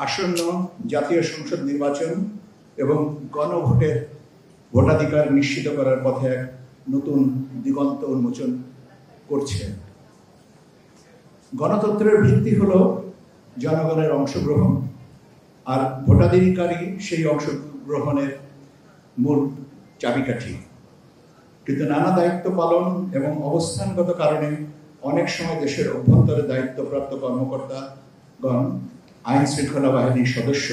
আসন্ন জাতীয় সংসদ নির্বাচন এবং গণভোটের ভোটাধিকার নিশ্চিত করার পথে এক নতুন দিগন্ত উন্মোচন করছে। গণতন্ত্রের ভিত্তি হলো জনগণের অংশগ্রহণ, আর ভোটাধিকারই সেই অংশগ্রহণের মূল চাবিকাঠি। কিন্তু নানা দায়িত্ব পালন এবং অবস্থানগত কারণে অনেক সময় দেশের অভ্যন্তরে দায়িত্বপ্রাপ্ত কর্মকর্তাগণ, আইন শৃঙ্খলা বাহিনীর সদস্য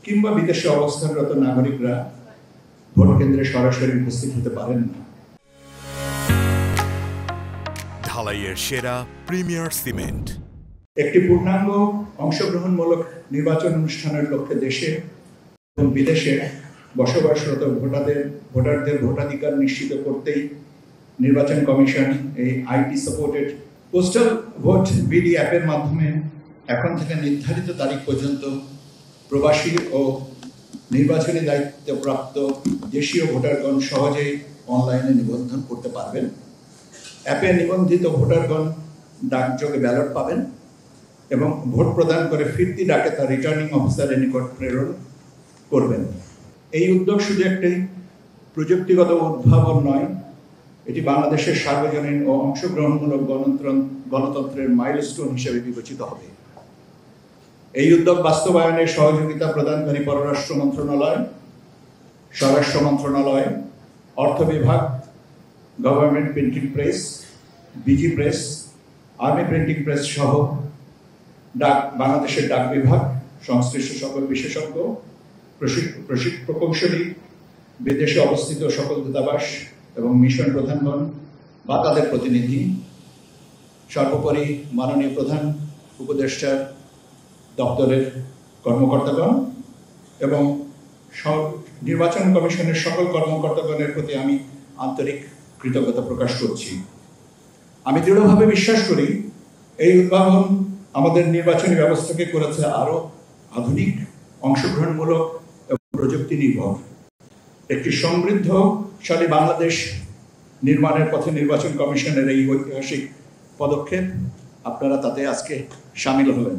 কিংবা বিদেশে অবস্থানরত নাগরিকরা ভোট কেন্দ্রে সরাসরি উপস্থিত হতে পারেন না। ঢালাইয়ের সেরা প্রিমিয়ার সিমেন্ট একটি পূর্ণাঙ্গ অংশগ্রহণমূলক নির্বাচন অনুষ্ঠানের লক্ষ্যে দেশে এবং বিদেশে বসবাসরত ভোটারদের ভোটাধিকার নিশ্চিত করতেই নির্বাচন কমিশন এই IT supported postal vote BD অ্যাপের মাধ্যমে এখন থেকে নির্ধারিত তারিখ পর্যন্ত প্রবাসী ও নির্বাচনী দায়িত্বপ্রাপ্ত দেশীয় ভোটারগণ সহজেই অনলাইনে নিবন্ধন করতে পারবেন। অ্যাপে নিবন্ধিত ভোটারগণ ডাকযোগে ব্যালট পাবেন এবং ভোট প্রদান করে ফিরতি ডাকে তা রিটার্নিং অফিসারের নিকট প্রেরণ করবেন। এই উদ্যোগ শুধু একটি প্রযুক্তিগত উদ্ভাবন নয়, এটি বাংলাদেশের সার্বজনীন ও অংশগ্রহণমূলক গণতন্ত্রের মাইলস্টোন হিসেবে বিবেচিত হবে। এই উদ্যোগ বাস্তবায়নে সহযোগিতা প্রদানকারী পররাষ্ট্র মন্ত্রণালয়, স্বরাষ্ট্র মন্ত্রণালয়, অর্থ বিভাগ, government printing press, busy press, army printing press সহ বাংলাদেশের ডাক বিভাগ, সংশ্লিষ্ট সকল বিশেষজ্ঞ, প্রকৌশলী, বিদেশে অবস্থিত সকল দূতাবাস এবং মিশন প্রধানগণ বা তাদের প্রতিনিধি, সর্বোপরি মাননীয় প্রধান উপদেষ্টার দপ্তরের কর্মকর্তাগণ এবং নির্বাচন কমিশনের সকল কর্মকর্তাগণের প্রতি আমি আন্তরিক কৃতজ্ঞতা প্রকাশ করছি। আমি দৃঢ়ভাবে বিশ্বাস করি এই উদ্ভাবন আমাদের নির্বাচনী ব্যবস্থাকে করেছে আরো আধুনিক, অংশগ্রহণমূলক এবং প্রযুক্তি নির্ভর। একটি সমৃদ্ধশালী বাংলাদেশ নির্মাণের পথে নির্বাচন কমিশনের এই ঐতিহাসিক পদক্ষেপ, আপনারা তাতে আজকে সামিল হলেন।